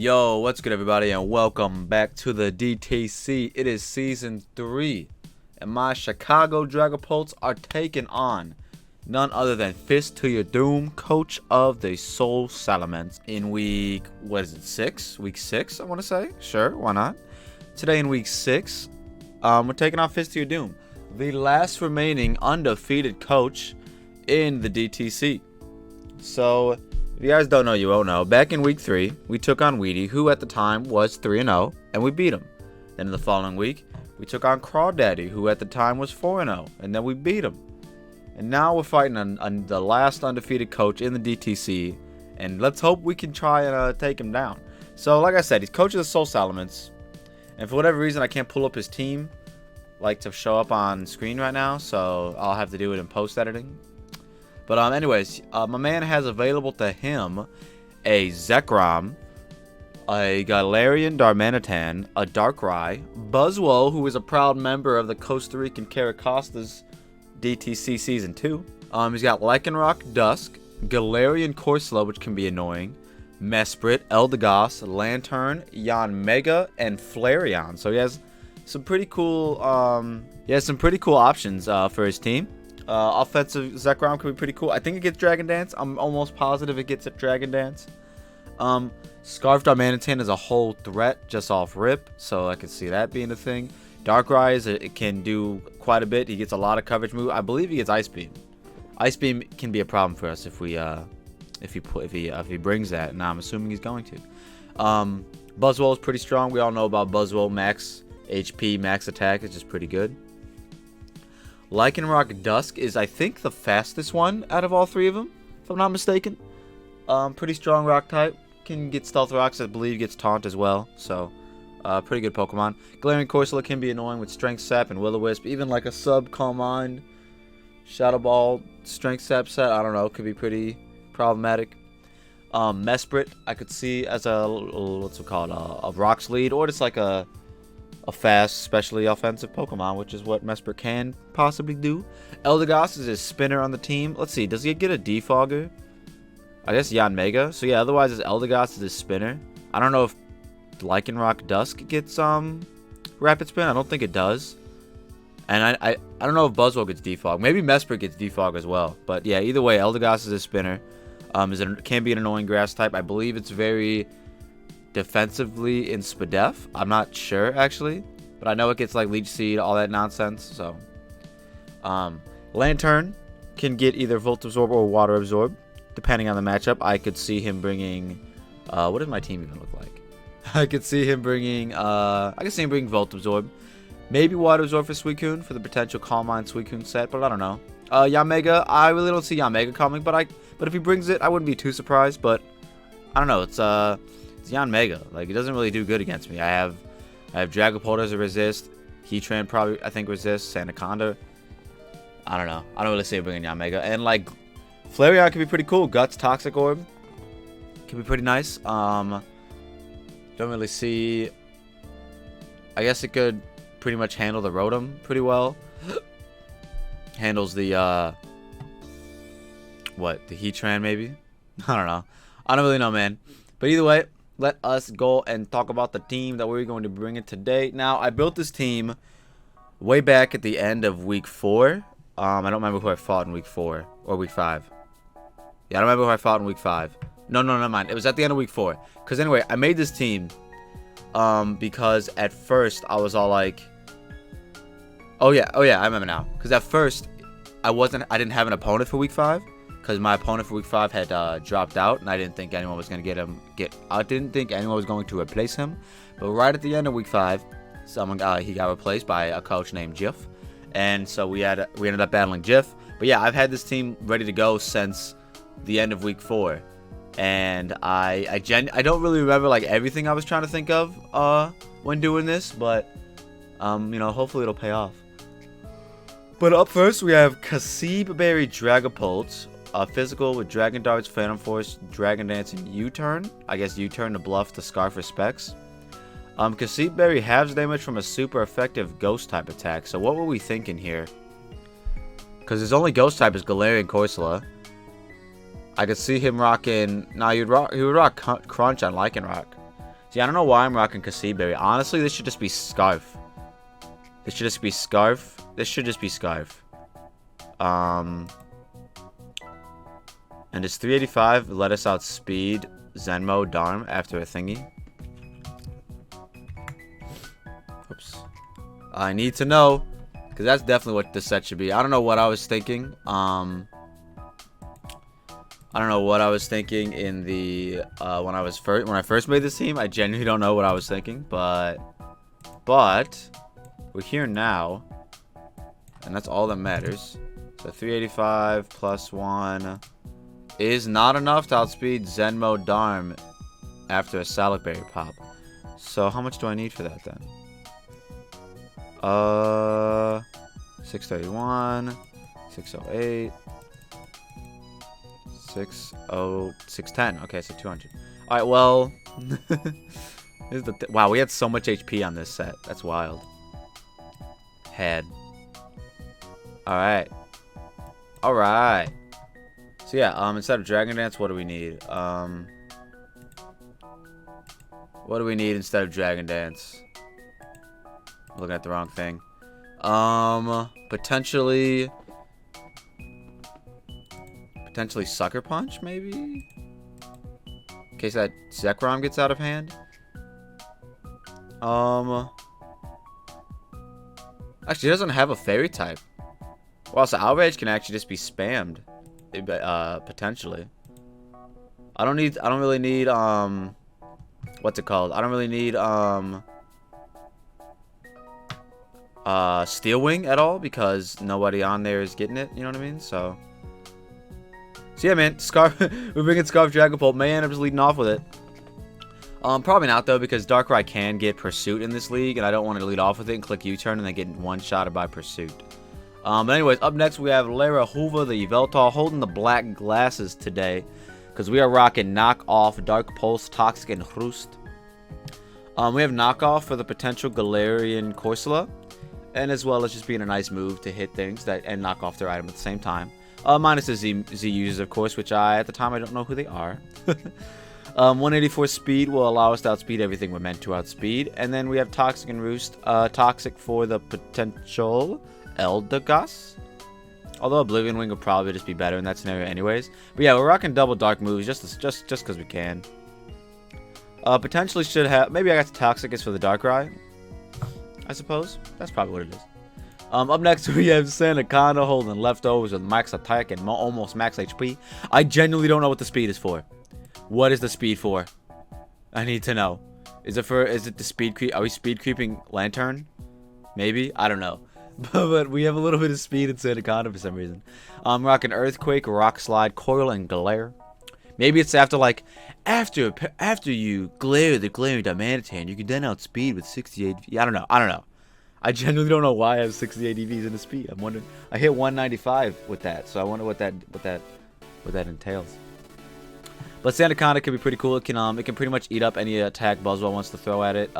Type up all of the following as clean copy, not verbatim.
Yo, what's good everybody, and welcome back to the DTC. It is season 3, and my Chicago Dragapults are taking on none other than FistToYourDoom, coach of the Seoul Salamence, in week, what is it, 6? Week 6, I want to say. Sure, why not? Today in week 6, we're taking on FistToYourDoom, the last remaining undefeated coach in the DTC. So, if you guys don't know, you won't know. Back in week 3, we took on Weedy, who at the time was 3-0, and we beat him. Then in the following week, we took on Crawdaddy, who at the time was 4-0, and then we beat him. And now we're fighting on the last undefeated coach in the DTC, and let's hope we can try and take him down. So, like I said, he's coach of the Seoul Salamence, and for whatever reason, I can't pull up his team, like, to show up on screen right now, so I'll have to do it in post-editing. But anyways, my man has available to him a Zekrom, a Galarian Darmanitan, a Darkrai, Buzzwole, who is a proud member of the Costa Rican KaijuBunny's DTC Season 2. He's got Lycanroc Dusk, Galarian Corsola, which can be annoying, Mesprit, Eldegoss, Lantern, Yanmega, and Flareon. So he has some pretty cool options for his team. Offensive Zekrom could be pretty cool. I think it gets Dragon Dance. I'm almost positive it gets Dragon Dance. Scarf Darmanitan is a whole threat just off rip, so I can see that being a thing. Darkrai it can do quite a bit. He gets a lot of coverage move. I believe he gets Ice Beam. Ice Beam can be a problem for us if he brings that, and I'm assuming he's going to. Buzzwole is pretty strong. We all know about Buzzwole. Max HP, max attack is just pretty good. Lycanroc Dusk is, I think, the fastest one out of all 3 of them, if I'm not mistaken. Pretty strong rock type. Can get Stealth Rocks, I believe gets Taunt as well. So, pretty good Pokemon. Galarian Corsola can be annoying with Strength Sap and Will-O-Wisp. Even like a sub Calm Mind, Shadow Ball, Strength Sap set, I don't know, could be pretty problematic. Mesprit, I could see as a, what's it called, a Rocks lead, or just like a fast, especially offensive Pokemon, which is what Mesprit can possibly do. Eldegoss is his spinner on the team. Let's see, does he get a Defogger? I guess Yanmega. So yeah, otherwise his Eldegoss is his spinner. I don't know if Lycanroc Dusk gets Rapid Spin. I don't think it does. And I don't know if Buzzwole gets Defog. Maybe Mesprit gets Defog as well. But yeah, either way, Eldegoss is his spinner. Can be an annoying grass type. I believe it's very defensively in Spadef. I'm not sure actually, but I know it gets like Leech Seed, all that nonsense. So Lantern can get either Volt Absorb or Water Absorb depending on the matchup. I could see him bringing what does my team even look like? I could see him bringing Volt Absorb, maybe Water Absorb for Suicune for the potential Calm Mind Suicune set, but I don't know. Yanmega, I really don't see Yanmega coming, but if he brings it, I wouldn't be too surprised. But I don't know, it's Yanmega. Like, it doesn't really do good against me. I have Dragapult as a resist. Heatran probably, I think, resists. Anaconda. I don't know. I don't really see it bringing Yanmega. And, like, Flareon can be pretty cool. Guts, Toxic Orb can be pretty nice. Don't really see... I guess it could pretty much handle the Rotom pretty well. Handles the, the Heatran, maybe? I don't know. I don't really know, man. But either way, let us go and talk about the team that we're going to bring in today. Now, I built this team way back at the end of week 4. I don't remember who I fought in week 4 or week 5. Yeah, I don't remember who I fought in week 5. No, never mind. It was at the end of week 4. Because anyway, I made this team because at first I was all like, oh yeah, I remember now. Because at first I didn't have an opponent for week 5. Because my opponent for week 5 had dropped out, and I didn't think anyone was going to I didn't think anyone was going to replace him. But right at the end of week 5, he got replaced by a coach named Jif, and so we ended up battling Jif. But yeah, I've had this team ready to go since the end of week 4, and I don't really remember like everything I was trying to think of when doing this, but hopefully it'll pay off. But up first we have KaijuBunny Dragapults. Physical with Dragon Darts, Phantom Force, Dragon Dance, and U-Turn. I guess U-Turn to bluff the Scarf Respects. KaijuBunny halves damage from a super effective Ghost type attack. So what were we thinking here? Because his only Ghost type is Galarian Corsola. I could see him rocking... Nah, he would rock Crunch on Lycanroc. See, I don't know why I'm rocking Berry. Honestly, this should just be Scarf. This should just be Scarf. This should just be Scarf. And it's 385. Let us outspeed Zenmo Darm after a thingy. Oops. I need to know, because that's definitely what this set should be. I don't know what I was thinking. I don't know what I was thinking in the when I first made this team. I genuinely don't know what I was thinking, but we're here now, and that's all that matters. So 385 plus 1 is not enough to outspeed Zenmo Darm after a Salad Berry pop. So how much do I need for that then? 631, 608, 610. Okay, so 200. All right, well, this is wow, we had so much HP on this set. That's wild. Head. All right. All right. So yeah, instead of Dragon Dance, what do we need? What do we need instead of Dragon Dance? I'm looking at the wrong thing. Potentially Sucker Punch, maybe? In case that Zekrom gets out of hand. Actually, it doesn't have a fairy type. Well, so Outrage can actually just be spammed. Potentially. I don't really need, what's it called? I don't really need, Steel Wing at all, because nobody on there is getting it, you know what I mean? So yeah, man, Scarf, we're bringing Scarf Dragapult. May end up just leading off with it. Probably not, though, because Darkrai can get Pursuit in this league, and I don't want to lead off with it and click U-turn and then get one-shotted by Pursuit. But anyways, up next we have Lara Hoover, the Yveltal, holding the black glasses today, because we are rocking Knockoff, Dark Pulse, Toxic, and Roost. We have Knockoff for the potential Galarian Corsola, and as well as just being a nice move to hit things and knock off their item at the same time. Minus the Z users, of course, which at the time I don't know who they are. 184 speed will allow us to outspeed everything we're meant to outspeed. And then we have Toxic and Roost. Toxic for the potential Eldegoss. Although Oblivion Wing would probably just be better in that scenario anyways. But yeah, we're rocking double dark moves just because we can. Potentially should have... Maybe I got the Toxic is for the Darkrai, I suppose. That's probably what it is. Up next we have Sandaconda holding leftovers with max attack and almost max HP. I genuinely don't know what the speed is for. What is the speed for? I need to know. Is it the speed creep? Are we speed creeping Lantern? Maybe? I don't know. But we have a little bit of speed in Sandaconda for some reason. I'm rocking Earthquake, Rock Slide, Coil, and Glare. Maybe it's after you glare the glaring Diamantane, you can then outspeed with 68. I don't know. I genuinely don't know why I have 68 EVs in the speed. I'm wondering. I hit 195 with that, so I wonder what that entails. But Sandaconda can be pretty cool. It can pretty much eat up any attack Buzzwell wants to throw at it,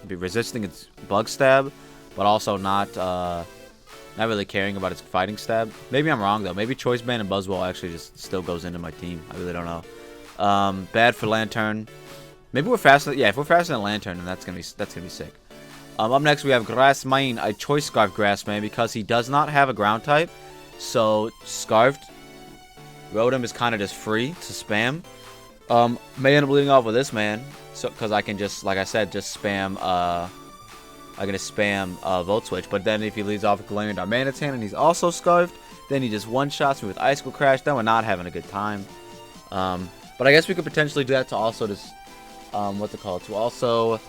resisting its Bug Stab, but also not really caring about its Fighting Stab. Maybe I'm wrong though. Maybe Choice Band and Buzzwell actually just still goes into my team. I really don't know. Bad for Lantern. Maybe we're faster. Yeah, if we're faster than Lantern, then that's gonna be sick. Up next we have Grassmane, a Choice Scarf Grassmane, because he does not have a ground type. So Scarfed Rotom is kind of just free to spam. May end up leading off with this man, so because I can just, like I said, just spam. I'm gonna spam Volt Switch. But then if he leads off with Galarian Darmanitan and he's also Scarfed, then he just one-shots me with Icicle Crash. Then we're not having a good time. But I guess we could potentially do that to also just what's it called? To also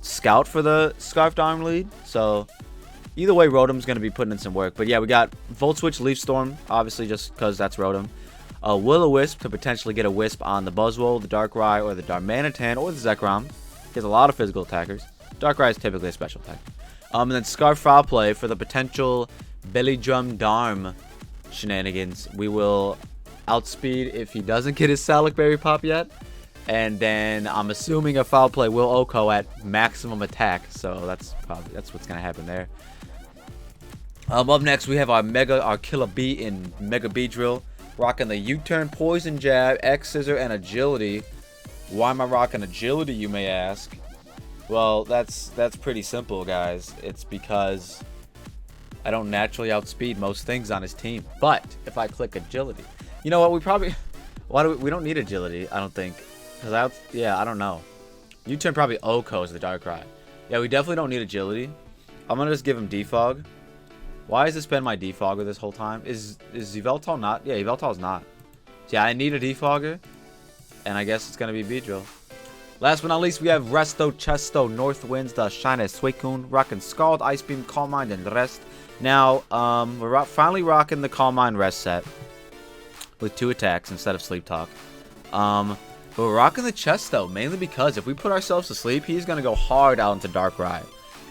scout for the Scarfed Arm lead. So either way, Rotom's going to be putting in some work. But yeah, we got Volt Switch, Leaf Storm, obviously just because that's Rotom. Will-O-Wisp to potentially get a Wisp on the Buzzwole, the Darkrai, or the Darmanitan, or the Zekrom. He has a lot of physical attackers. Darkrai is typically a special attack. And then Scarf Foul Play for the potential Belly Drum Darm shenanigans. We will outspeed if he doesn't get his Salad Berry pop yet. And then I'm assuming a Foul Play will Oko at maximum attack. So that's what's gonna happen there. Up next we have our Killer Bee in Mega Beedrill. Rocking the U-turn, poison jab, X scissor, and agility. Why am I rocking agility, you may ask? Well, that's pretty simple, guys. It's because I don't naturally outspeed most things on his team. But if I click agility, you know what? We probably we don't need agility. I don't think, because I don't know. U-turn probably OHKOs the Darkrai. Yeah, we definitely don't need agility. I'm gonna just give him defog. Why has this been my defogger this whole time? Is Yveltal not? Yeah, Yveltal's not. So yeah, I need a defogger, and I guess it's gonna be Beedrill. Last but not least, we have Resto, Chesto, North Winds, the Shine Suicune, rocking Scald, Ice Beam, Calm Mind, and Rest. Now, we're finally rocking the Calm Mind Rest set with 2 attacks instead of Sleep Talk. But we're rocking the Chesto mainly because if we put ourselves to sleep, he's gonna go hard out into Darkrai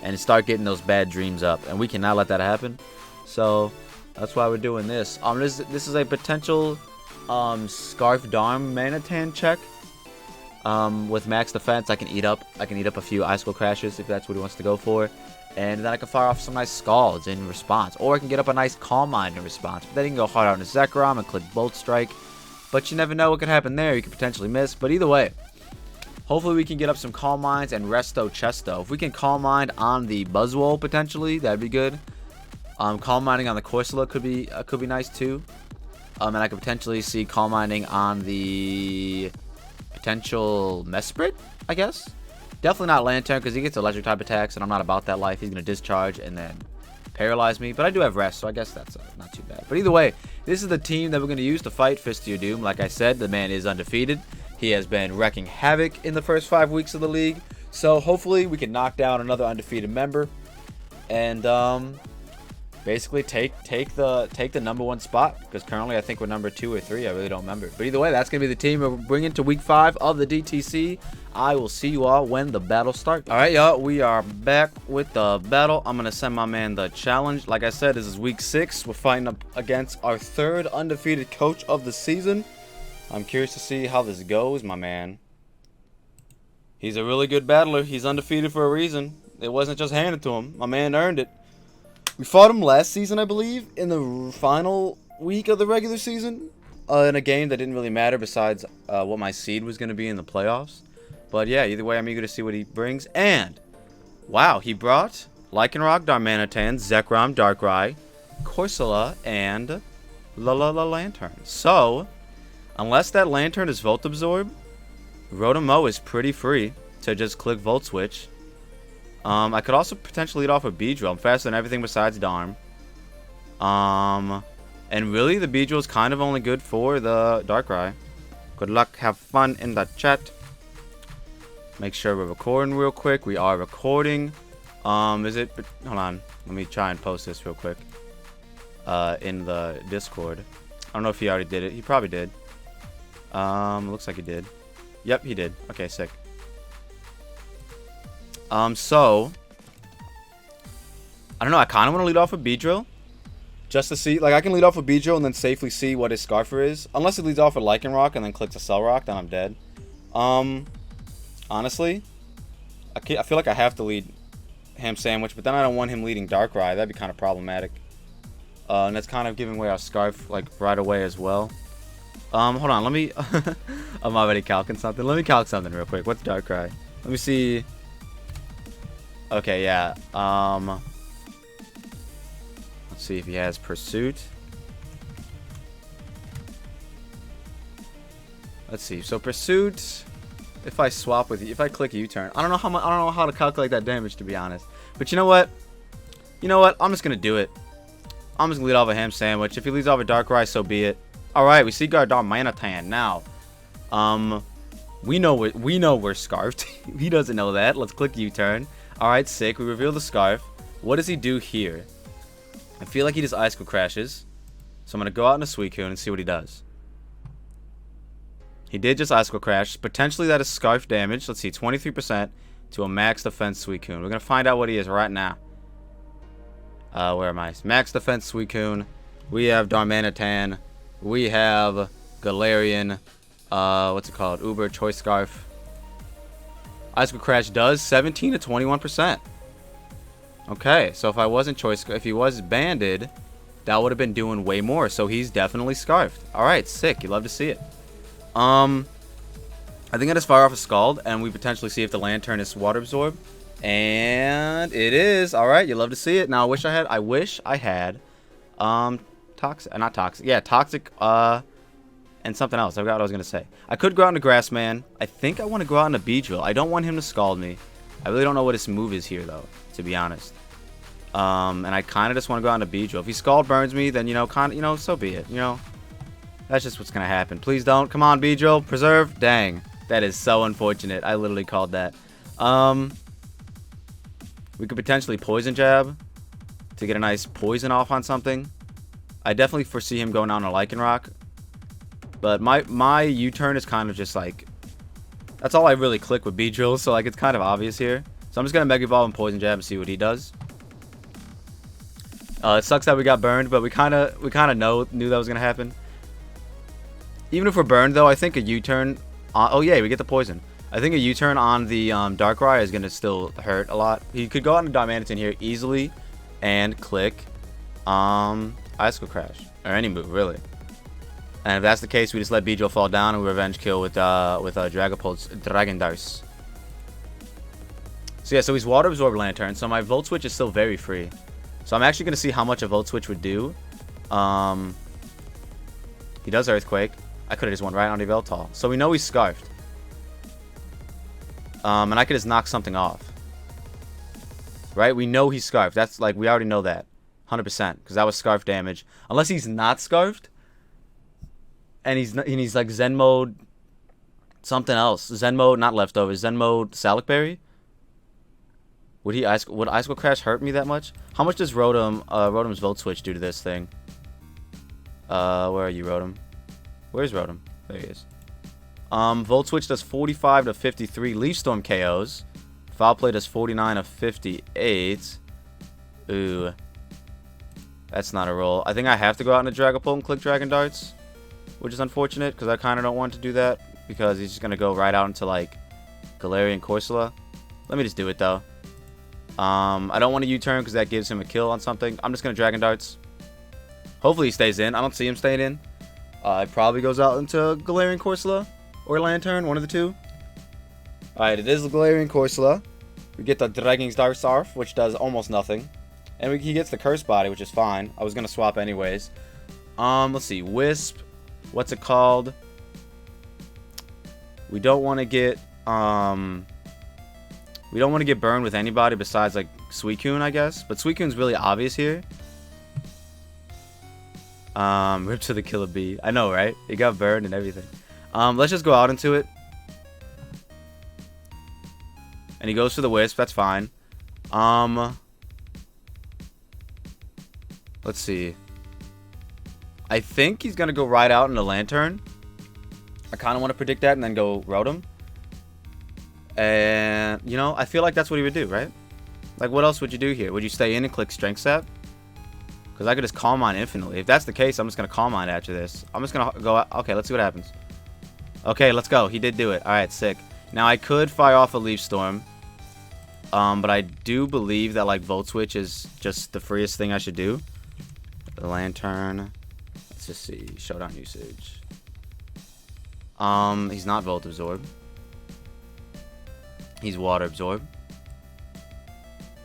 and start getting those bad dreams up, and we cannot let that happen. So that's why we're doing this. This is a potential Scarf Darm Manatan check. With max defense, I can eat up a few Icicle Crashes if that's what he wants to go for, and then I can fire off some nice Scalds in response, or I can get up a nice Calm Mind in response. But then you can go hard out into Zekrom and click Bolt Strike. But you never know what could happen there. You could potentially miss. But either way, hopefully we can get up some Calm Minds and Resto Chesto. If we can Calm Mind on the Buzzwole potentially, that'd be good. Calm Minding on the Corsola could be nice too. And I could potentially see Calm Minding on the potential Mesprit, I guess. Definitely not Lantern because he gets electric type attacks and I'm not about that life. He's going to discharge and then paralyze me. But I do have Rest, so I guess that's not too bad. But either way, this is the team that we're going to use to fight FistToYourDoom. Like I said, the man is undefeated. He has been wrecking havoc in the first 5 weeks of the league. So hopefully we can knock down another undefeated member. And basically take the #1 spot, because currently I think we're number 2 or 3. I really don't remember. But either way, that's gonna be the team we're bringing to week 5 of the DTC. I will see you all when the battle starts. All right, y'all, we are back with the battle. I'm gonna send my man the challenge. Like I said, this is week 6. We're fighting up against our 3rd undefeated coach of the season. I'm curious to see how this goes, my man. He's a really good battler. He's undefeated for a reason. It wasn't just handed to him. My man earned it. We fought him last season, I believe, in the final week of the regular season, in a game that didn't really matter besides what my seed was going to be in the playoffs. But yeah, either way, I'm eager to see what he brings. And, wow, he brought Lycanroc, Darmanitan, Zekrom, Darkrai, Corsola, and Lantern. So, unless that Lantern is Volt Absorb, Rotom-O is pretty free to just click Volt Switch. I could also potentially lead off with Beedrill. I'm faster than everything besides Darm. And really, the Beedrill is kind of only good for the Darkrai. Good luck. Have fun in the chat. Make sure we're recording real quick. We are recording. Hold on. Let me try and post this real quick. In the Discord. I don't know if he already did it. He probably did. Looks like he did. Yep, he did. Okay, sick. So I don't know. I kind of want to lead off with Beedrill, just to see. Like, I can lead off with Beedrill and then safely see what his Scarfer is. Unless it leads off with Lycanroc and then clicks a Cell Rock, then I'm dead. Honestly, I feel like I have to lead Ham Sandwich, but then I don't want him leading Darkrai. That'd be kind of problematic. And that's kind of giving away our Scarf like right away as well. Hold on. Let me. I'm already calcing something. Let me calc something real quick. What's Darkrai? Let me see. Okay, yeah. Let's see if he has Pursuit. Let's see. So Pursuit, if I swap with you, if I click U-turn, I don't know how to calculate that damage, to be honest. But you know what? I'm just gonna do it. I'm just gonna lead off a Ham Sandwich. If he leads off a Darkrai, so be it. All right, we see Darmanitan now. We know we're scarfed. He doesn't know that. Let's click U-turn. Alright, sick. We reveal the Scarf. What does he do here? I feel like he does Icicle Crashes. So I'm going to go out in a Suicune and see what he does. He did just Icicle Crash. Potentially that is Scarf damage. Let's see, 23% to a max defense Suicune. We're going to find out what he is right now. Where am I? Max defense Suicune. We have Darmanitan. We have Galarian. What's it called? Uber Choice Scarf. Icicle Crash does 17 to 21%. Okay, so if he was banded, that would have been doing way more. So he's definitely scarfed. Alright, sick. You love to see it. I think I just fire off a Scald, and we potentially see if the Lantern is Water Absorb. And it is. Alright, you love to see it. Now, I wish I had, Toxic, not Toxic. Yeah, Toxic, and something else. I forgot what I was going to say. I could go out into Grassman. I think I want to go out into Beedrill. I don't want him to Scald me. I really don't know what his move is here, though, to be honest. And I kind of just want to go out into Beedrill. If he Scald burns me, then, so be it, That's just what's going to happen. Please don't. Come on, Beedrill. Preserve. Dang. That is so unfortunate. I literally called that. We could potentially Poison Jab to get a nice poison off on something. I definitely foresee him going out on a Lycanroc. But my U-turn is kind of just like... That's all I really click with Beedrill, so like it's kind of obvious here. So I'm just going to Mega Evolve and Poison Jab and see what he does. It sucks that we got burned, but we kind of knew that was going to happen. Even if we're burned, though, I think a U-turn... oh, yeah, we get the poison. I think a U-turn on the Darkrai is going to still hurt a lot. He could go out into Diamantine here easily and click Icicle Crash. Or any move, really. And if that's the case, we just let Beedrill fall down and we revenge kill with Dragapults Dragon Dice. So yeah, so he's Water Absorb Lantern. So my Volt Switch is still very free. So I'm actually going to see how much a Volt Switch would do. He does Earthquake. I could have just went right on the Veltal. So we know he's Scarfed. And I could just knock something off. Right? We know he's Scarfed. That's like, we already know that. 100%. Because that was Scarf damage. Unless he's not Scarfed. And he's like Zen Mode. Something else. Zen Mode, not Leftovers. Zen Mode Salic Berry. Would Icicle Crash hurt me that much? How much does Rotom's Volt Switch do to this thing? Where are you, Rotom? Where's Rotom? There he is. Volt Switch does 45 to 53 Leaf Storm KOs. Foul Play does 49 to 58. Ooh. That's not a roll. I think I have to go out into Dragapult and click Dragon Darts. Which is unfortunate, because I kind of don't want to do that. Because he's just going to go right out into, like, Galarian Corsola. Let me just do it, though. I don't want to U-turn, because that gives him a kill on something. I'm just going to Dragon Darts. Hopefully he stays in. I don't see him staying in. It probably goes out into Galarian Corsola. Or Lantern, one of the two. Alright, it is Galarian Corsola. We get the Dragon's Darksarf, which does almost nothing. And he gets the Curse Body, which is fine. I was going to swap anyways. Let's see. Wisp. What's it called? We don't want to get we don't want to get burned with anybody besides like Suicune, I guess. But Suicune's really obvious here. Rip to the Killer Bee. I know, right? He got burned and everything. Let's just go out into it. And he goes for the Wisp. That's fine. Let's see. I think he's going to go right out in the Lantern. I kind of want to predict that and then go Rotom. And, I feel like that's what he would do, right? Like, what else would you do here? Would you stay in and click Strength Sap? Because I could just Calm Mind infinitely. If that's the case, I'm just going to Calm Mind after this. I'm just going to go out. Okay, let's see what happens. Okay, let's go. He did do it. Alright, sick. Now, I could fire off a Leaf Storm. But I do believe that, like, Volt Switch is just the freest thing I should do. The Lantern. Let's just see. Showdown usage. He's not Volt Absorb. He's Water Absorb.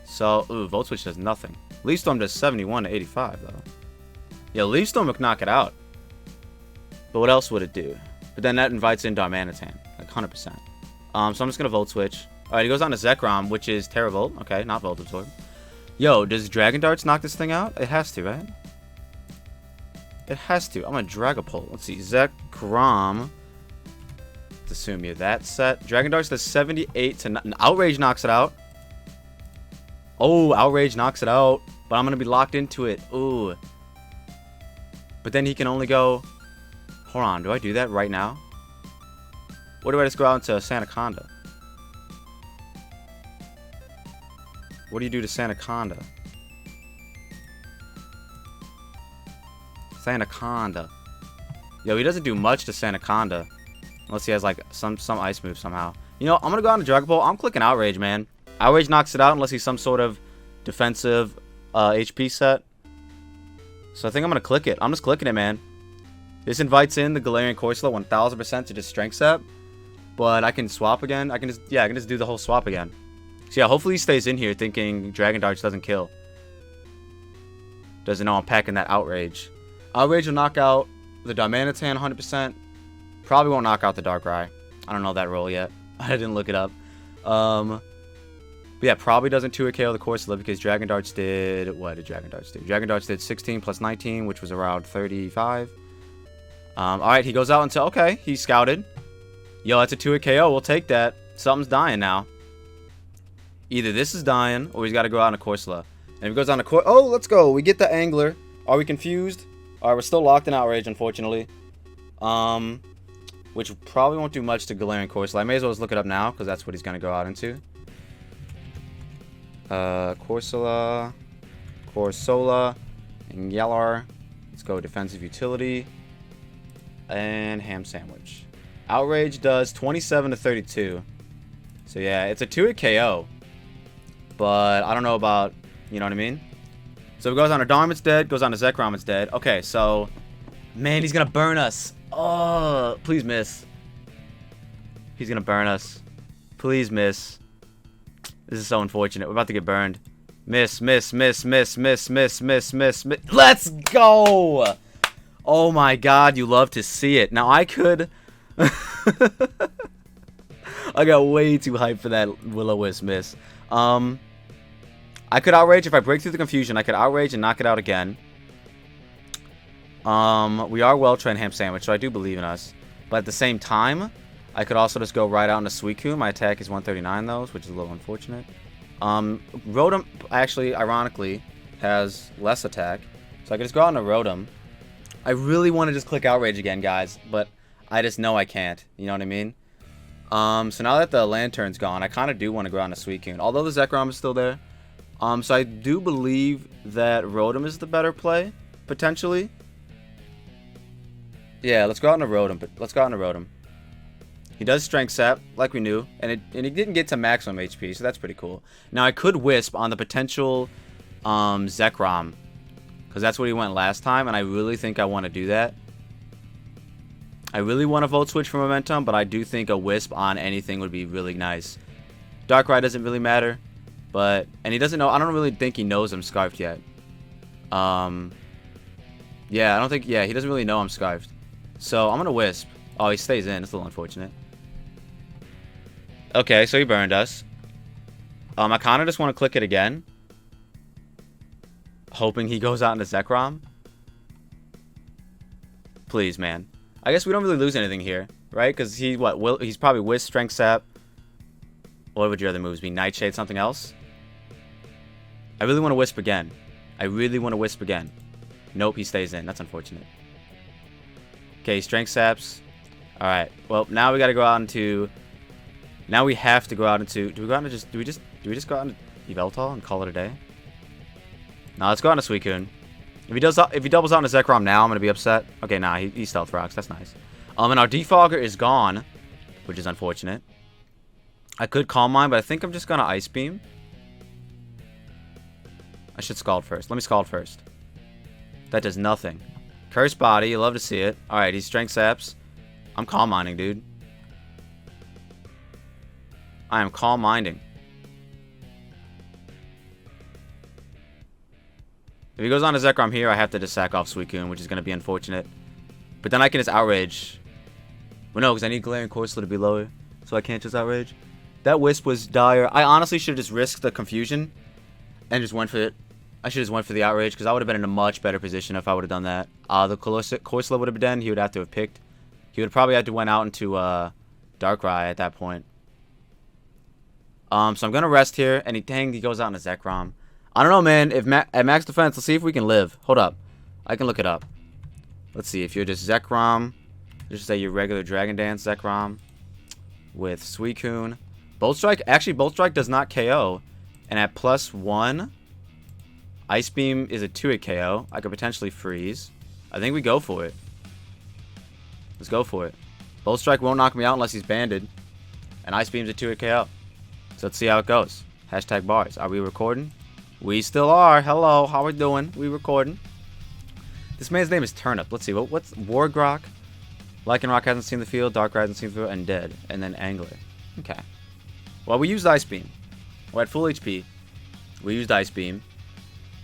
So, ooh, Volt Switch does nothing. Leaf Storm does 71 to 85, though. Yeah, Leaf Storm would knock it out. But what else would it do? But then that invites in Darmanitan. Like, 100%. So I'm just going to Volt Switch. Alright, he goes on to Zekrom, which is Terravolt. Okay, not Volt Absorb. Yo, does Dragon Darts knock this thing out? It has to, right? It has to. I'm a Dragapult. Let's see. Zekrom. Let's assume you're that set. Dragon Darts does 78 to... Outrage knocks it out. Oh, Outrage knocks it out. But I'm going to be locked into it. Ooh. But then he can only go... Hold on. Do I do that right now? Or do I just go out into Sandaconda? What do you do to Sandaconda? Sandaconda. Yo, he doesn't do much to Sandaconda. Unless he has, like, some ice move somehow. I'm going to go on to Dragapult. I'm clicking Outrage, man. Outrage knocks it out unless he's some sort of defensive HP set. So I think I'm going to click it. I'm just clicking it, man. This invites in the Galarian Corsola 1000% to just Strength Sap. But I can swap again. I can just do the whole swap again. So yeah, hopefully he stays in here thinking Dragon Darts doesn't kill. Doesn't know I'm packing that Outrage. Outrage will knock out the Darmanitan 100%. Probably won't knock out the Darkrai. I don't know that roll yet. I didn't look it up. But yeah, probably doesn't 2-hit KO the Corsola because Dragon Darts did... What did Dragon Darts do? Dragon Darts did 16 plus 19, which was around 35. Alright, he goes out until... Okay, he scouted. Yo, that's a 2-hit KO. We'll take that. Something's dying now. Either this is dying, or he's got to go out on a Corsola. And if he goes on a oh, let's go. We get the Angler. Are we confused? Alright, we're still locked in Outrage, unfortunately. Which probably won't do much to Galarian Corsola. I may as well just look it up now, because that's what he's going to go out into. Corsola, and Yeller. Let's go Defensive Utility. And Ham Sandwich. Outrage does 27 to 32. So yeah, it's a 2-hit KO. But I don't know about, you know what I mean? So it goes on a Darm, it's dead. Goes on a Zekrom, it's dead. Okay, so... Man, he's going to burn us. Oh, please miss. He's going to burn us. Please miss. This is so unfortunate. We're about to get burned. Miss. Let's go! Oh my god, you love to see it. Now I could... I got way too hyped for that Will-O-Wisp miss. I could Outrage if I break through the confusion. I could Outrage and knock it out again. We are well-trained Ham Sandwich, so I do believe in us. But at the same time, I could also just go right out into Suicune. My attack is 139 though, which is a little unfortunate. Rotom, actually, ironically, has less attack. So I could just go out into Rotom. I really want to just click Outrage again, guys, but I just know I can't. You know what I mean? So now that the Lantern's gone, I kind of do want to go out into Suicune. Although the Zekrom is still there. So I do believe that Rotom is the better play, potentially. Yeah, let's go out into Rotom. He does Strength Sap, like we knew, and he didn't get to maximum HP, so that's pretty cool. Now I could Wisp on the potential Zekrom, because that's what he went last time, and I really think I want to do that. I really want to Volt Switch for Momentum, but I do think a Wisp on anything would be really nice. Darkrai doesn't really matter, but... And he doesn't know... I don't really think he knows I'm Scarfed yet. Yeah, I don't think... Yeah, he doesn't really know I'm Scarfed. So, I'm going to Wisp. Oh, he stays in. It's a little unfortunate. Okay, so he burned us. I kind of just want to click it again. Hoping he goes out into Zekrom. Please, man. I guess we don't really lose anything here, right? Because he's probably Wisp, Strength Sap. What would your other moves be? Nightshade, something else? I really want to Wisp again. Nope, he stays in. That's unfortunate. Okay, Strength Saps. Alright, well, now we gotta go out into... Now we have to go out into... Do we just go out into Yveltal and call it a day? No, let's go out into Suicune. If he doubles out into Zekrom now, I'm gonna be upset. Okay, nah, he Stealth Rocks. That's nice. And our Defogger is gone, which is unfortunate. I could Calm Mind, but I think I'm just gonna Ice Beam. I should Scald first. Let me Scald first. That does nothing. Curse Body, you love to see it. Alright, he's Strength Saps. I'm Calm Minding, dude. I am Calm Minding. If he goes on to Zekrom here, I have to just sack off Suicune, which is going to be unfortunate. But then I can just Outrage. Well, no, because I need Galarian Corsola to be lower, so I can't just Outrage. That Wisp was dire. I honestly should have just risked the confusion and just went for it. I should have just went for the Outrage, because I would have been in a much better position if I would have done that. The Corsola would have been dead. He would have to have picked. He would probably have to went out into Darkrai at that point. So I'm going to rest here, and he goes out into Zekrom. I don't know, man. If at max defense, let's see if we can live. Hold up. I can look it up. Let's see. If you're just Zekrom, just say your regular Dragon Dance Zekrom with Suicune. Bolt Strike. Actually, Bolt Strike does not KO. And at +1, Ice Beam is a 2-hit KO. I could potentially freeze. I think we go for it. Let's go for it. Bolt Strike won't knock me out unless he's banded. And Ice Beam's a 2-hit KO. So let's see how it goes. Hashtag bars. Are we recording? We still are. Hello, how we doing? We recording. This man's name is Turnip. Let's see. What's Wargrok? Lycanroc hasn't seen the field. Darkrai hasn't seen the field. And dead. And then Angler. Okay. Well, we used Ice Beam. We're at full HP. We used Ice Beam.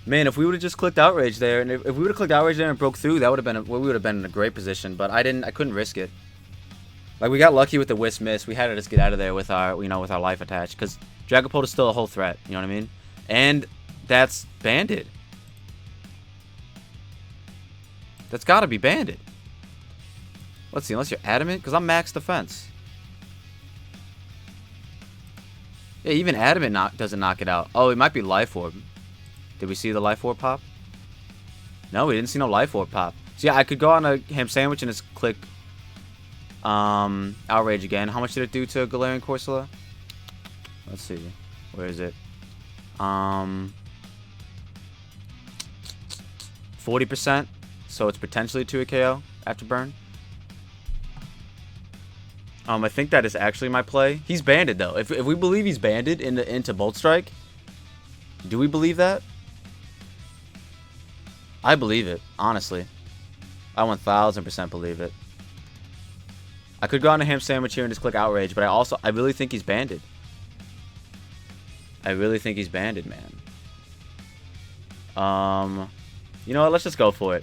Man, if we would have just clicked Outrage there, and if we would have clicked Outrage there and broke through, that would have been we would have been in a great position. But I couldn't risk it. Like, we got lucky with the Wisp Miss. We had to just get out of there with our, with our life attached, because Dragapult is still a whole threat. You know what I mean? And that's Banded. That's got to be Banded. Let's see, unless you're Adamant, because I'm max defense. Yeah, even Adamant doesn't knock it out. Oh, it might be Life Orb. Did we see the Life Orb pop? No, we didn't see no Life Orb pop. So yeah, I could go on a Ham Sandwich and just click Outrage again. How much did it do to Galarian Corsola? Let's see. Where is it? 40%. So it's potentially to a KO after burn. I think that is actually my play. He's banded though. If we believe he's banded into Bolt Strike, do we believe that? I believe it, honestly. I 1000% believe it. I could go on a Ham Sandwich here and just click Outrage, but I really think he's banded. I really think he's banded, man. You know what? Let's just go for it.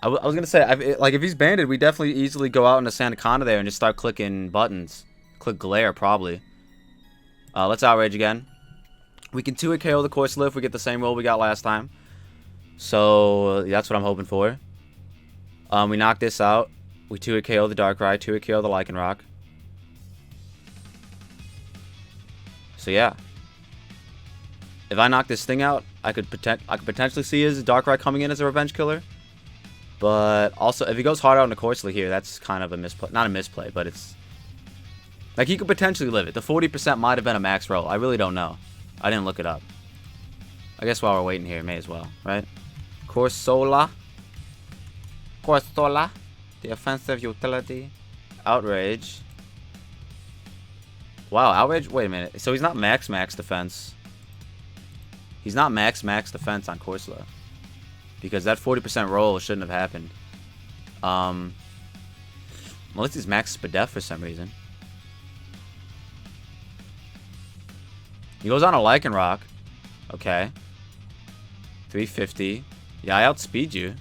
I was gonna say, like, if he's banded, we definitely easily go out into Sandaconda there and just start clicking buttons. Click Glare, probably. Let's Outrage again. We can 2-hit KO the Corsola if we get the same roll we got last time. So, that's what I'm hoping for. We knock this out. We 2-hit KO the Darkrai, 2-hit KO the Lycanroc. So, yeah. If I knock this thing out, I could potentially see his Darkrai coming in as a revenge killer. But also, if he goes hard out on the Corsola here, that's kind of a misplay. Not a misplay, but it's... Like, he could potentially live it. The 40% might have been a max roll. I really don't know. I didn't look it up. I guess while we're waiting here, may as well, right? Corsola. Corsola. The offensive utility. Outrage. Wow, Outrage? Wait a minute. So he's not max defense. He's not max defense on Corsola. Because that 40% roll shouldn't have happened. Unless he's max Spadef for some reason. He goes on a Lycanroc. Okay. 350. Yeah, I outspeed you.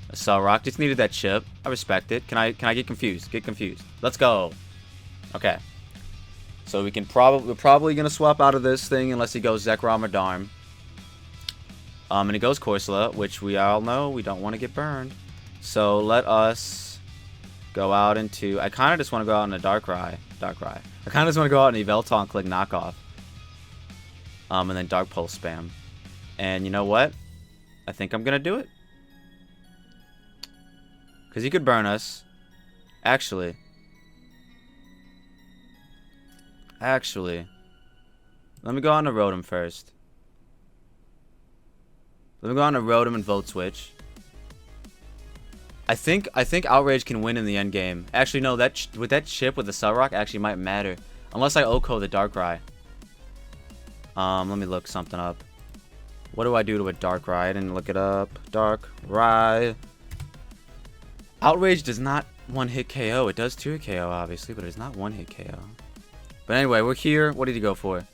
A Cellrock. Just needed that chip. I respect it. Can I get confused? Get confused. Let's go. Okay. So we're probably gonna swap out of this thing unless he goes Zekrom or Darm. And he goes Corsola, which we all know we don't want to get burned. So let us go out into... I kind of just want to go out in a Darkrai. I kind of just want to go out in Yveltal and click Knockoff. And then Dark Pulse spam. And you know what? I think I'm going to do it. Because he could burn us. Actually. Let me go on to Rotom first. Let me go on to Rotom and Vote Switch. I think Outrage can win in the end game. Actually, no, with that chip with the Cellrock actually might matter. Unless I OHKO the Darkrai. Let me look something up. What do I do to a Darkrai? I didn't look it up. Darkrai. Outrage does not one-hit KO. It does 2-hit KO, obviously, but it's not one-hit KO. But anyway, we're here. What did he go for?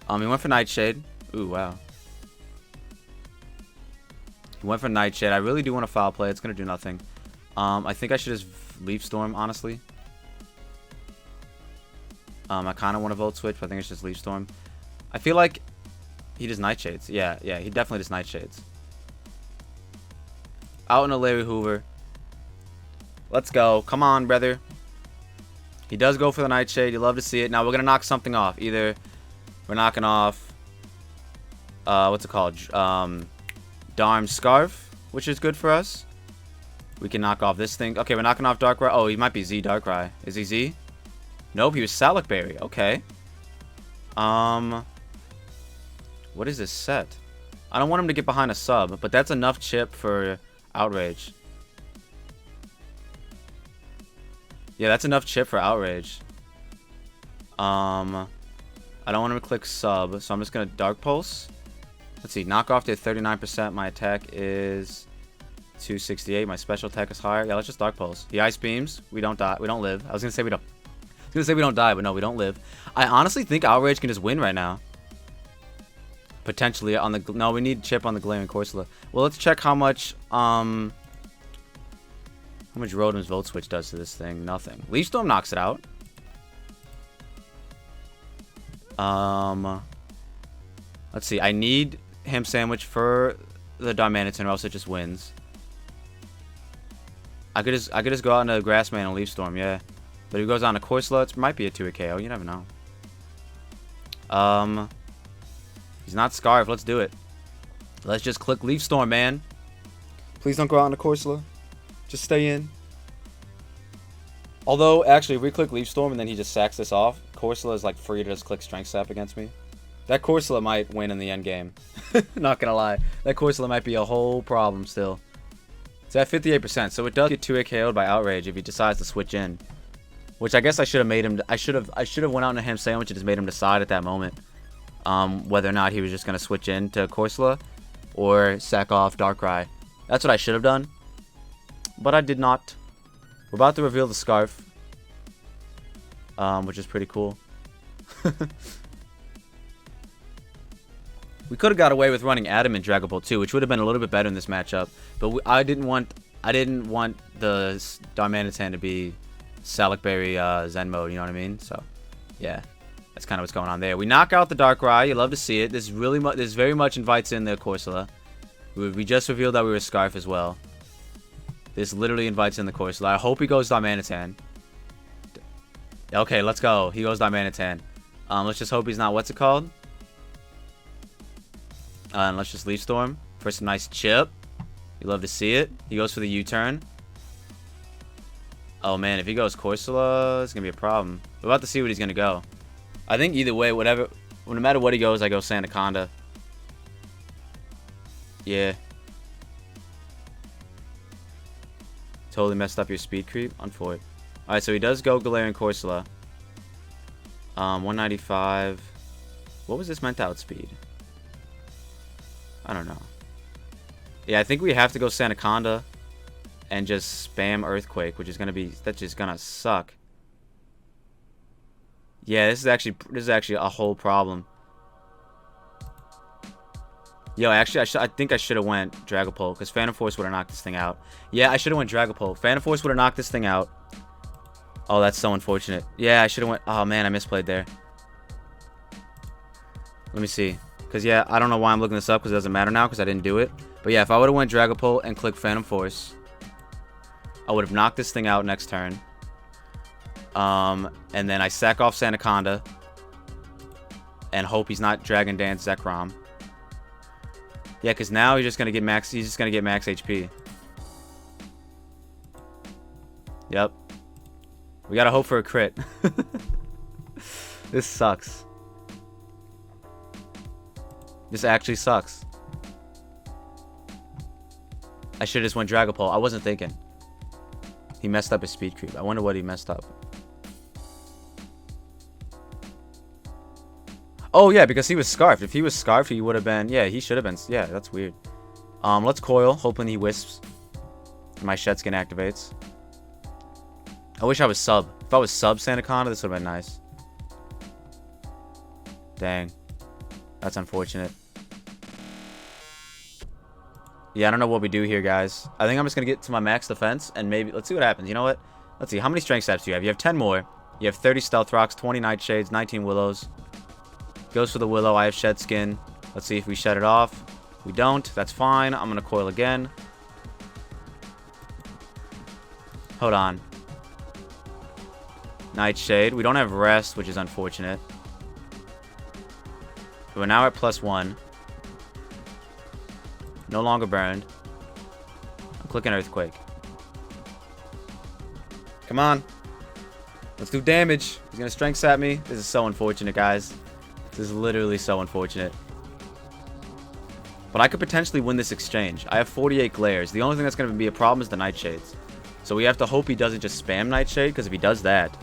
He went for Nightshade. Ooh, wow. He went for Nightshade. I really do want to foul play. It's going to do nothing. I think I should just Leaf Storm, honestly. I kind of want to Volt Switch, but I think it's just Leaf Storm. I feel like he does Nightshades. Yeah, he definitely does Nightshades. Out in a Larry Hoover. Let's go. Come on, brother. He does go for the Nightshade. You love to see it. Now we're going to knock something off. Either we're knocking off... what's it called? Darm Scarf, which is good for us. We can knock off this thing. Okay, we're knocking off Darkrai. Oh, he might be Z Darkrai. Is he Z? Nope, he was Salac Berry. Okay. What is this set? I don't want him to get behind a sub, but that's enough chip for Outrage. Yeah, that's enough chip for Outrage. I don't want him to click sub, so I'm just gonna Dark Pulse. Let's see, knock off to 39%. My attack is 268. My special attack is higher. Yeah, let's just Dark Pulse. He Ice Beams. We don't die. We don't live. I was gonna say we don't. I was gonna say we don't die, but no, we don't live. I honestly think Outrage can just win right now. Potentially on the... No, we need Chip on the Glaring Corsola. Well, let's check how much... How much Rotom's Volt Switch does to this thing. Nothing. Leaf Storm knocks it out. Let's see. I need Ham Sandwich for the Darmanitan, or else it just wins. I could just go out into Grassman and Leaf Storm, yeah. But if he goes on to Corsola, it might be a 2-hit KO. You never know. He's not Scarf. Let's do it. Let's just click Leaf Storm, man. Please don't go out into Corsola. Just stay in. Although, actually, if we click Leaf Storm and then he just sacks this off, Corsola is like free to just click Strength Sap against me. That Corsola might win in the end game. Not gonna lie. That Corsola might be a whole problem still. It's at 58%, so it does get 2-hit KO'd by Outrage if he decides to switch in. Which I guess I should have made him... I should have went out in a Ham Sandwich and just made him decide at that moment. Whether or not he was just gonna switch in to Corsola or sack off Darkrai. That's what I should have done. But I did not. We're about to reveal the Scarf. Which is pretty cool. We could have got away with running Adamant Dragapult too, which would have been a little bit better in this matchup. But I didn't want the Darmanitan to be Salicberry Zen mode, you know what I mean? So, yeah. That's kind of what's going on there. We knock out the Darkrai. You love to see it. This very much invites in the Corsola. We just revealed that we were Scarf as well. This literally invites in the Corsola. I hope he goes Darmanitan. Okay, let's go. He goes Darmanitan. Let's just hope he's not... What's it called? And let's just Leaf Storm for some nice chip. You love to see it. He goes for the U-turn. Oh, man. If he goes Corsola, it's going to be a problem. We're about to see what he's going to go. I think either way, no matter what he goes, I go Sandaconda. Yeah. Totally messed up your speed creep. Unfortunate. Alright, so he does go Galarian Corsola. 195. What was this meant outspeed? I don't know. Yeah, I think we have to go Sandaconda and just spam Earthquake, which is gonna be... That's just gonna suck. Yeah, this is actually a whole problem. Yo, actually, I think I should have went Dragapult, because Phantom Force would have knocked this thing out. Yeah, I should have went Dragapult. Phantom Force would have knocked this thing out. Oh, that's so unfortunate. Yeah, I should have went... Oh, man, I misplayed there. Let me see. Because, yeah, I don't know why I'm looking this up, because it doesn't matter now, because I didn't do it. But, yeah, if I would have went Dragapult and clicked Phantom Force, I would have knocked this thing out next turn. And then I sack off Sandaconda and hope he's not Dragon Dance Zekrom. Yeah, because now he's just gonna get max. He's just gonna get max HP. Yep. We gotta hope for a crit. This sucks. This actually sucks. I should have just went Dragapult. I wasn't thinking. He messed up his speed creep. I wonder what he messed up. Oh, yeah, because he was Scarfed. If he was Scarfed, he would have been... Yeah, he should have been... Yeah, that's weird. Let's Coil, hoping he Wisps. My Shed Skin activates. I wish I was Sub. If I was Sub Sandaconda, this would have been nice. Dang. That's unfortunate. Yeah, I don't know what we do here, guys. I think I'm just going to get to my max defense, and maybe... Let's see what happens. You know what? Let's see. How many Strength Saps do you have? You have 10 more. You have 30 Stealth Rocks, 20 Nightshades, 19 Willows. Goes for the Willow. I have Shed Skin. Let's see if we shed it off. We don't. That's fine. I'm going to Coil again. Hold on. Nightshade. We don't have Rest, which is unfortunate. We're now at +1. No longer burned. I'm clicking Earthquake. Come on. Let's do damage. He's going to Strength Sap me. This is so unfortunate, guys. This is literally so unfortunate. But I could potentially win this exchange. I have 48 Glares. The only thing that's going to be a problem is the Nightshades. So we have to hope he doesn't just spam Nightshade, because if he does that,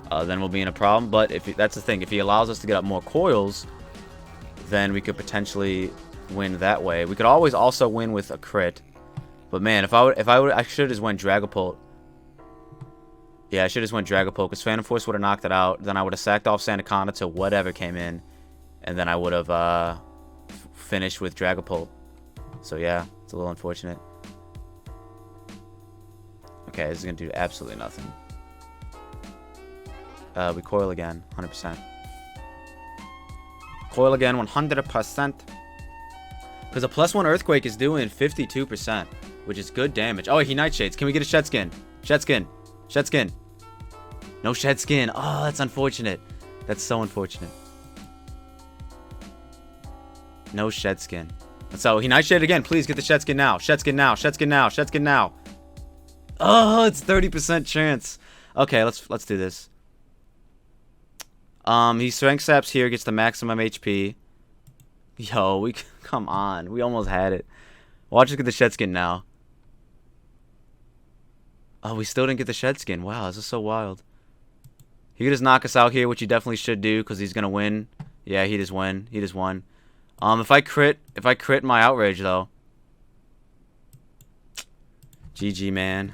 then we'll be in a problem. But that's the thing. If he allows us to get up more coils, then we could potentially win that way. We could always also win with a crit. But man, I should have just went Dragapult. Yeah, I should have just went Dragapult because Phantom Force would have knocked it out. Then I would have sacked off Sandaconda to whatever came in, and then I would have finished with Dragapult. So yeah, it's a little unfortunate. Okay, this is gonna do absolutely nothing. We coil again, 100%. Coil again, 100%. Because a +1 Earthquake is doing 52%, which is good damage. Oh, he Nightshades. Can we get a Shed Skin? Shed Skin. Shed Skin. No Shed Skin. Oh, that's unfortunate. That's so unfortunate. No Shed Skin. So, he Nightshade again. Please get the Shed Skin now. Shed Skin now. Shed Skin now. Shed Skin now. Oh, it's 30% chance. Okay, let's do this. He Strength Saps here, gets the maximum HP. Yo, come on. We almost had it. Watch us get the Shed Skin now. Oh, we still didn't get the Shed Skin. Wow, this is so wild. He could just knock us out here, which he definitely should do, because he's gonna win. Yeah, he just win. He just won. If I crit my Outrage though. GG, man.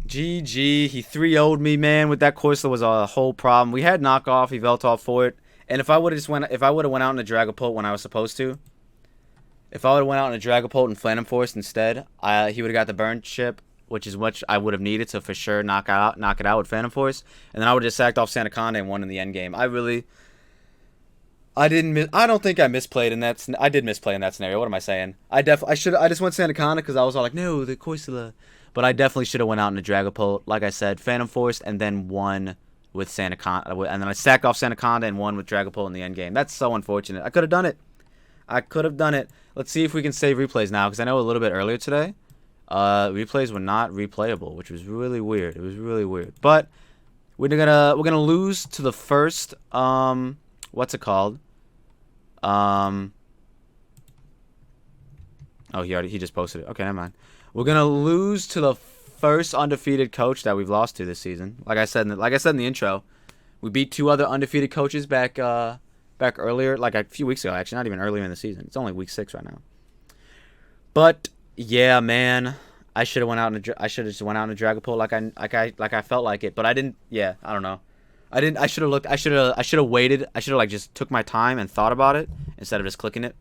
GG. He 3-0'd me, man. With that Corsola was a whole problem. We had knockoff. He Veltov for it. And if I would have went out in a Dragapult when I was supposed to, if I would have went out in a Dragapult and Phantom Force instead, he would have got the burn chip, which is what I would have needed to for sure knock it out with Phantom Force. And then I would have just sacked off Sandaconda and won in the end game. I don't think I misplayed in that. I did misplay in that scenario. What am I saying? I just went Sandaconda because I was all like, no, the Corsola. But I definitely should have went out in a Dragapult. Like I said, Phantom Force and then won with Sandaconda. And then I sacked off Sandaconda and won with Dragapult in the end game. That's so unfortunate. I could have done it. I could have done it. Let's see if we can save replays now, because I know a little bit earlier today, replays were not replayable, which was really weird. It was really weird. But we're gonna lose to the first what's it called? Oh, he just posted it. Okay, never mind. We're gonna lose to the first undefeated coach that we've lost to this season. Like I said in the intro, we beat 2 other undefeated coaches back earlier, like a few weeks ago. Actually, not even earlier in the season. It's only week 6 right now. But yeah, man, I should have just went out in a Dragapult like I felt like it, but I didn't. Yeah, I don't know. I should have waited. I should have like just took my time and thought about it instead of just clicking it.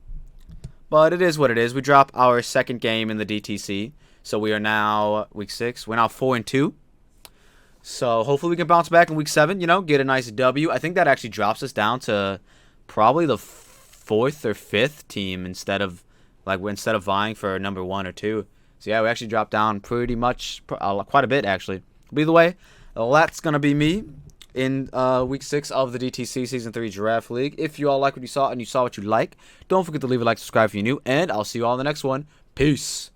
But it is what it is. We drop our second game in the DTC. So we are now week 6. We're now 4-2. So hopefully we can bounce back in week 7, get a nice W. I think that actually drops us down to probably the 4th or 5th team instead of vying for number 1 or 2. So yeah, we actually dropped down pretty much quite a bit actually. But either way, that's gonna be me in week 6 of the DTC Season 3 Giraffe League. If you all like what you saw and you saw what you like, don't forget to leave a like, subscribe if you're new, and I'll see you all in the next one. Peace.